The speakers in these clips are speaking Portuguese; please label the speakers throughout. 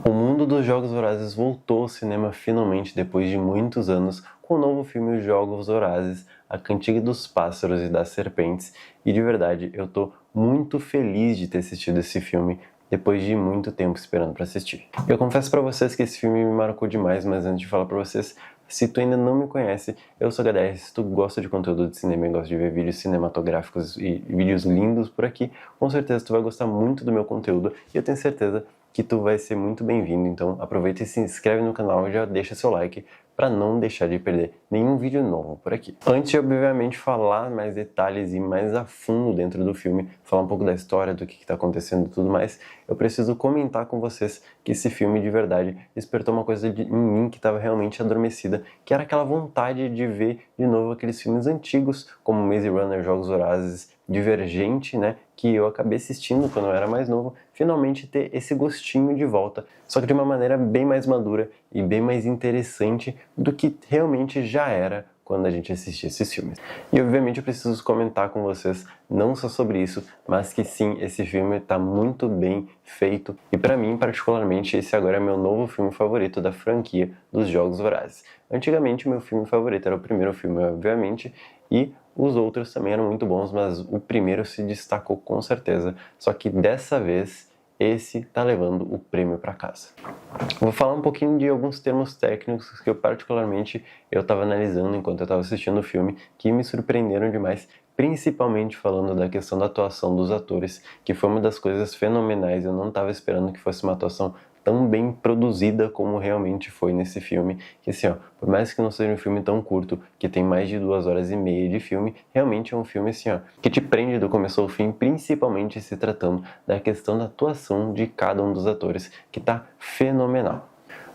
Speaker 1: O mundo dos Jogos Vorazes voltou ao cinema finalmente depois de muitos anos com o novo filme Os Jogos Vorazes, A Cantiga dos Pássaros e das Serpentes, e de verdade eu tô muito feliz de ter assistido esse filme depois de muito tempo esperando para assistir. Eu confesso para vocês que esse filme me marcou demais, mas antes de falar para vocês, se tu ainda não me conhece, eu sou HDR. Se tu gosta de conteúdo de cinema e gosta de ver vídeos cinematográficos e vídeos lindos por aqui, com certeza tu vai gostar muito do meu conteúdo e eu tenho certeza que tu vai ser muito bem-vindo. Então aproveita e se inscreve no canal e já deixa seu like para não deixar de perder nenhum vídeo novo por aqui. Antes de, obviamente, falar mais detalhes e mais a fundo dentro do filme, falar um pouco da história, do que está acontecendo e tudo mais, eu preciso comentar com vocês que esse filme, de verdade, despertou uma coisa em mim que estava realmente adormecida, que era aquela vontade de ver de novo aqueles filmes antigos, como Maze Runner, Jogos Vorazes, Divergente, né, que eu acabei assistindo quando eu era mais novo, finalmente ter esse gostinho de volta, só que de uma maneira bem mais madura e bem mais interessante do que realmente já era quando a gente assistia esses filmes. E obviamente eu preciso comentar com vocês não só sobre isso, mas que sim, esse filme está muito bem feito e para mim particularmente esse agora é meu novo filme favorito da franquia dos Jogos Vorazes. Antigamente o meu filme favorito era o primeiro filme, obviamente, e os outros também eram muito bons, mas o primeiro se destacou com certeza. Só que dessa vez, esse tá levando o prêmio para casa. Vou falar um pouquinho de alguns termos técnicos que eu particularmente estava analisando enquanto eu estava assistindo o filme, que me surpreenderam demais, principalmente falando da questão da atuação dos atores, que foi uma das coisas fenomenais. Eu não estava esperando que fosse uma atuação tão bem produzida como realmente foi nesse filme, que assim, ó, por mais que não seja um filme tão curto, que tem mais de 2 horas e meia de filme, realmente é um filme assim, ó, que te prende do começo ao fim, principalmente se tratando da questão da atuação de cada um dos atores, que tá fenomenal.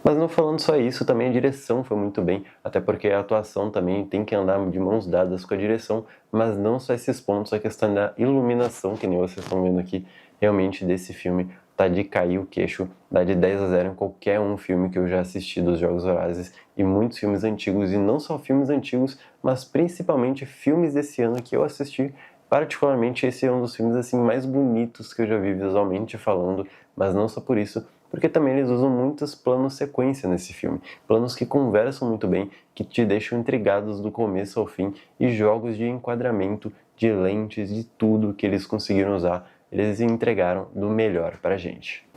Speaker 1: Mas não falando só isso, também a direção foi muito bem, até porque a atuação também tem que andar de mãos dadas com a direção, mas não só esses pontos, a questão da iluminação, que nem vocês estão vendo aqui, realmente desse filme tá de cair o queixo, dá de 10-0 em qualquer um filme que eu já assisti dos Jogos Vorazes e muitos filmes antigos, e não só filmes antigos, mas principalmente filmes desse ano que eu assisti. Particularmente esse é um dos filmes assim mais bonitos que eu já vi visualmente falando, mas não só por isso, porque também eles usam muitos planos sequência nesse filme, planos que conversam muito bem, que te deixam intrigados do começo ao fim, e jogos de enquadramento, de lentes, de tudo que eles conseguiram usar, eles entregaram do melhor pra gente.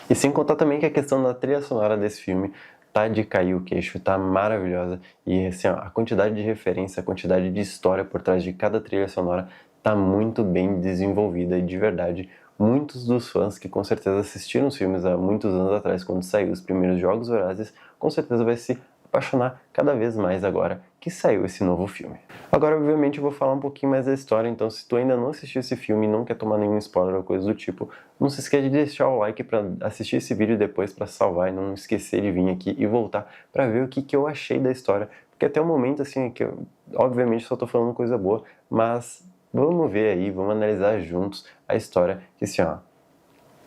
Speaker 1: E sem contar também que a questão da trilha sonora desse filme tá de cair o queixo, tá maravilhosa, e assim, ó, a quantidade de referência, a quantidade de história por trás de cada trilha sonora tá muito bem desenvolvida e de verdade, muitos dos fãs que com certeza assistiram os filmes há muitos anos atrás, quando saiu os primeiros Jogos Vorazes, com certeza vai se apaixonar cada vez mais agora que saiu esse novo filme. Agora, obviamente, eu vou falar um pouquinho mais da história, então se tu ainda não assistiu esse filme e não quer tomar nenhum spoiler ou coisa do tipo, não se esqueça de deixar o like para assistir esse vídeo depois para salvar e não esquecer de vir aqui e voltar para ver o que eu achei da história, porque até o momento, assim, que eu, obviamente, só tô falando coisa boa, mas vamos ver aí, vamos analisar juntos a história, que assim, ó,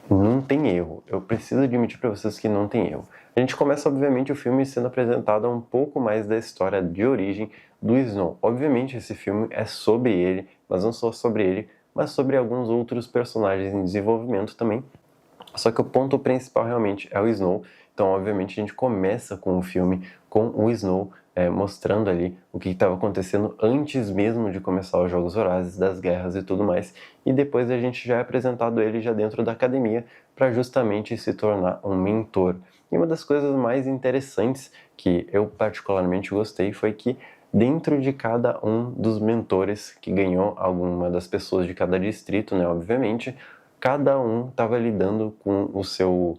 Speaker 1: não tem erro. Eu preciso admitir para vocês que não tem erro. A gente começa, obviamente, o filme sendo apresentado um pouco mais da história de origem do Snow. Obviamente, esse filme é sobre ele, mas não só sobre ele, mas sobre alguns outros personagens em desenvolvimento também. Só que o ponto principal realmente é o Snow. Então, obviamente, a gente começa com o filme com o Snow mostrando ali o que estava acontecendo antes mesmo de começar os Jogos Vorazes, das guerras e tudo mais. E depois a gente já é apresentado ele já dentro da academia para justamente se tornar um mentor. E uma das coisas mais interessantes que eu particularmente gostei foi que dentro de cada um dos mentores que ganhou alguma das pessoas de cada distrito, né, obviamente, cada um estava lidando com o seu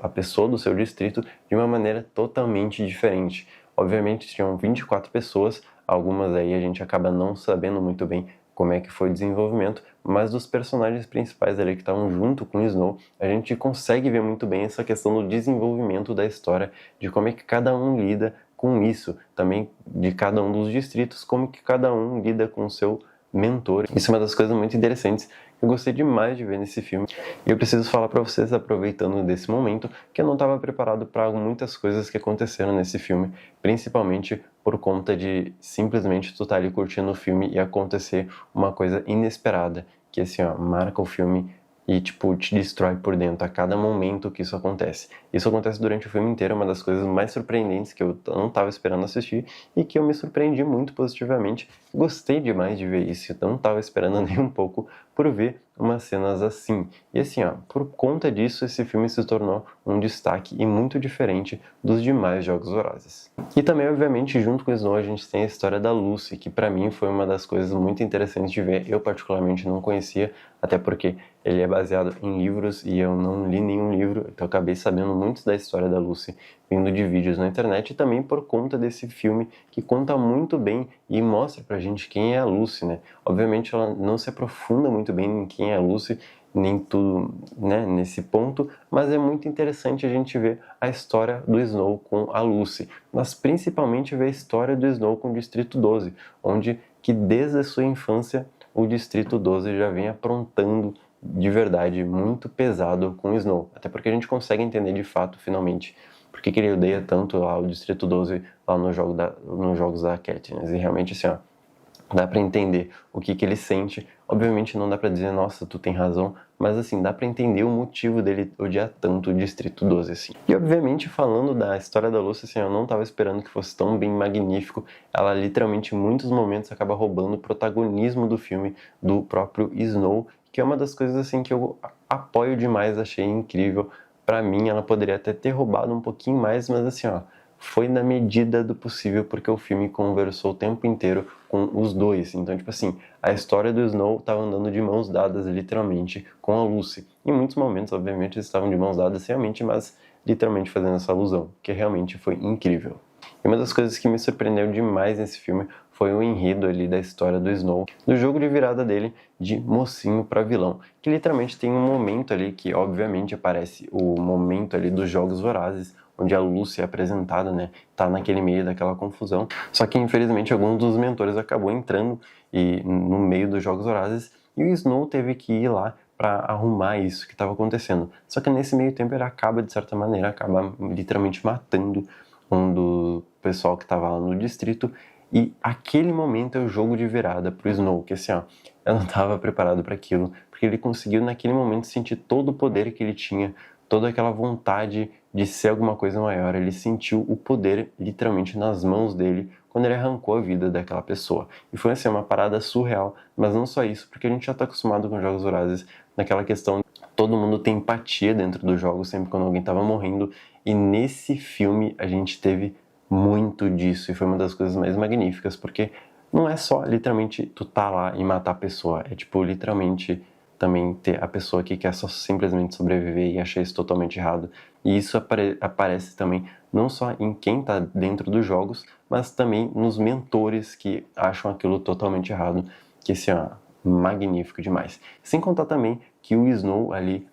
Speaker 1: a pessoa do seu distrito de uma maneira totalmente diferente. Obviamente tinham 24 pessoas, algumas aí a gente acaba não sabendo muito bem como é que foi o desenvolvimento, mas dos personagens principais ali que estavam junto com o Snow, a gente consegue ver muito bem essa questão do desenvolvimento da história, de como é que cada um lida com isso, também de cada um dos distritos, como que cada um lida com o seu mentor. Isso é uma das coisas muito interessantes que eu gostei demais de ver nesse filme. E eu preciso falar para vocês, aproveitando desse momento, que eu não estava preparado para muitas coisas que aconteceram nesse filme, principalmente por conta de simplesmente tu estar ali curtindo o filme e acontecer uma coisa inesperada, que assim, ó, marca o filme e, tipo, te destrói por dentro a cada momento que isso acontece. Isso acontece durante o filme inteiro, é uma das coisas mais surpreendentes que eu não estava esperando assistir e que eu me surpreendi muito positivamente. Gostei demais de ver isso, eu não estava esperando nem um pouco por ver umas cenas assim. E assim, ó, por conta disso, esse filme se tornou um destaque e muito diferente dos demais Jogos Vorazes. E também, obviamente, junto com o Snow, a gente tem a história da Lucy, que pra mim foi uma das coisas muito interessantes de ver. Eu particularmente não conhecia, até porque ele é baseado em livros e eu não li nenhum livro, então eu acabei sabendo muito da história da Lucy vindo de vídeos na internet e também por conta desse filme que conta muito bem e mostra pra gente quem é a Lucy, né? Obviamente ela não se aprofunda muito bem em quem é a Lucy, nem tudo, né, nesse ponto, mas é muito interessante a gente ver a história do Snow com a Lucy, mas principalmente ver a história do Snow com o Distrito 12, onde que desde a sua infância o Distrito 12 já vem aprontando de verdade muito pesado com o Snow, até porque a gente consegue entender de fato, finalmente, por que ele odeia tanto lá o Distrito 12 lá nos jogos da Katniss, e realmente assim, ó, dá pra entender o que ele sente. Obviamente não dá pra dizer, nossa, tu tem razão, mas assim, dá pra entender o motivo dele odiar tanto o Distrito 12, assim. E obviamente, falando da história da Lucy, assim, eu não tava esperando que fosse tão bem magnífico. Ela literalmente, em muitos momentos, acaba roubando o protagonismo do filme do próprio Snow, que é uma das coisas, assim, que eu apoio demais, achei incrível. Pra mim, ela poderia até ter roubado um pouquinho mais, mas assim, ó, foi na medida do possível, porque o filme conversou o tempo inteiro com os dois. Então, tipo assim, a história do Snow estava andando de mãos dadas, literalmente, com a Lucy. Em muitos momentos, obviamente, eles estavam de mãos dadas realmente, mas literalmente fazendo essa alusão, que realmente foi incrível. E uma das coisas que me surpreendeu demais nesse filme foi o enredo ali da história do Snow, do jogo de virada dele de mocinho para vilão, que literalmente tem um momento ali que obviamente aparece o momento ali dos Jogos Vorazes, onde a Lucy é apresentada, né, tá naquele meio daquela confusão. Só que infelizmente alguns dos mentores acabou entrando e no meio dos Jogos Vorazes e o Snow teve que ir lá para arrumar isso que estava acontecendo. Só que nesse meio tempo ele acaba de certa maneira literalmente matando um do pessoal que estava lá no distrito. E aquele momento é o jogo de virada pro Snow, que assim, ó, eu não estava preparado para aquilo, porque ele conseguiu naquele momento sentir todo o poder que ele tinha, toda aquela vontade de ser alguma coisa maior. Ele sentiu o poder literalmente nas mãos dele quando ele arrancou a vida daquela pessoa. E foi assim, uma parada surreal, mas não só isso, porque a gente já está acostumado com Jogos Vorazes naquela questão, todo mundo tem empatia dentro do jogo sempre quando alguém estava morrendo, e nesse filme a gente teve muito disso, e foi uma das coisas mais magníficas, porque não é só literalmente tu tá lá e matar a pessoa, é tipo literalmente também ter a pessoa que quer só simplesmente sobreviver e achar isso totalmente errado. E isso aparece também não só em quem tá dentro dos jogos, mas também nos mentores que acham aquilo totalmente errado, que assim, ó, magnífico demais. Sem contar também que o Snow ali,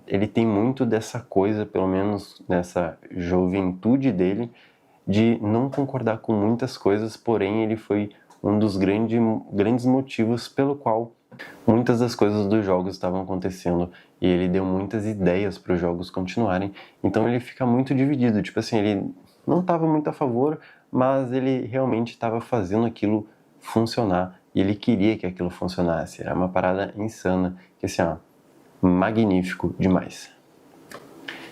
Speaker 1: ele tem muito dessa coisa, pelo menos nessa juventude dele, de não concordar com muitas coisas, porém ele foi um dos grandes motivos pelo qual muitas das coisas dos jogos estavam acontecendo e ele deu muitas ideias para os jogos continuarem. Então ele fica muito dividido, tipo assim, ele não estava muito a favor, mas ele realmente estava fazendo aquilo funcionar e ele queria que aquilo funcionasse. Era uma parada insana, que assim, ó, magnífico demais.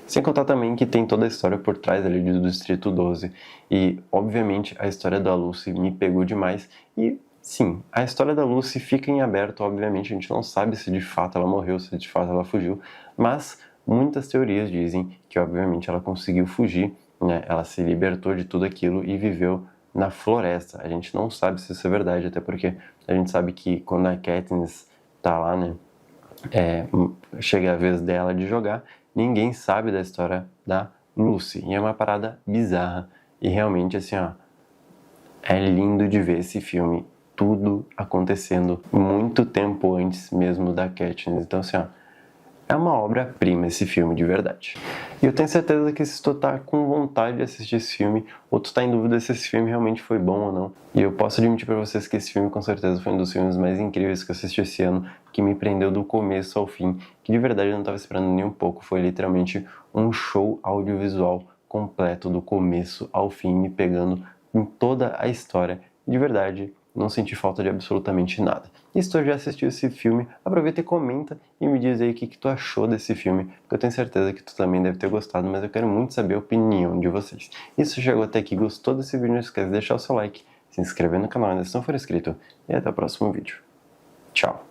Speaker 1: Sem contar também que tem toda a história por trás ali do Distrito 12 e, obviamente, a história da Lucy me pegou demais e, sim, a história da Lucy fica em aberto, obviamente, a gente não sabe se de fato ela morreu, se de fato ela fugiu, mas muitas teorias dizem que, obviamente, ela conseguiu fugir, né? Ela se libertou de tudo aquilo e viveu na floresta. A gente não sabe se isso é verdade, até porque a gente sabe que quando a Katniss tá lá, né, chega a vez dela de jogar, ninguém sabe da história da Lucy. E é uma parada bizarra. E realmente, assim, ó, é lindo de ver esse filme. Tudo acontecendo muito tempo antes mesmo da Katniss. Então, assim, ó, é uma obra-prima esse filme, de verdade. E eu tenho certeza que se tu tá com vontade de assistir esse filme, ou tu tá em dúvida se esse filme realmente foi bom ou não, e eu posso admitir pra vocês que esse filme com certeza foi um dos filmes mais incríveis que eu assisti esse ano, que me prendeu do começo ao fim, que de verdade eu não tava esperando nem um pouco, foi literalmente um show audiovisual completo do começo ao fim, me pegando em toda a história. De verdade, não senti falta de absolutamente nada. E se tu já assistiu esse filme, aproveita e comenta e me diz aí o que tu achou desse filme, porque eu tenho certeza que tu também deve ter gostado, mas eu quero muito saber a opinião de vocês. E se chegou até aqui e gostou desse vídeo, não esquece de deixar o seu like, se inscrever no canal ainda se não for inscrito, e até o próximo vídeo. Tchau!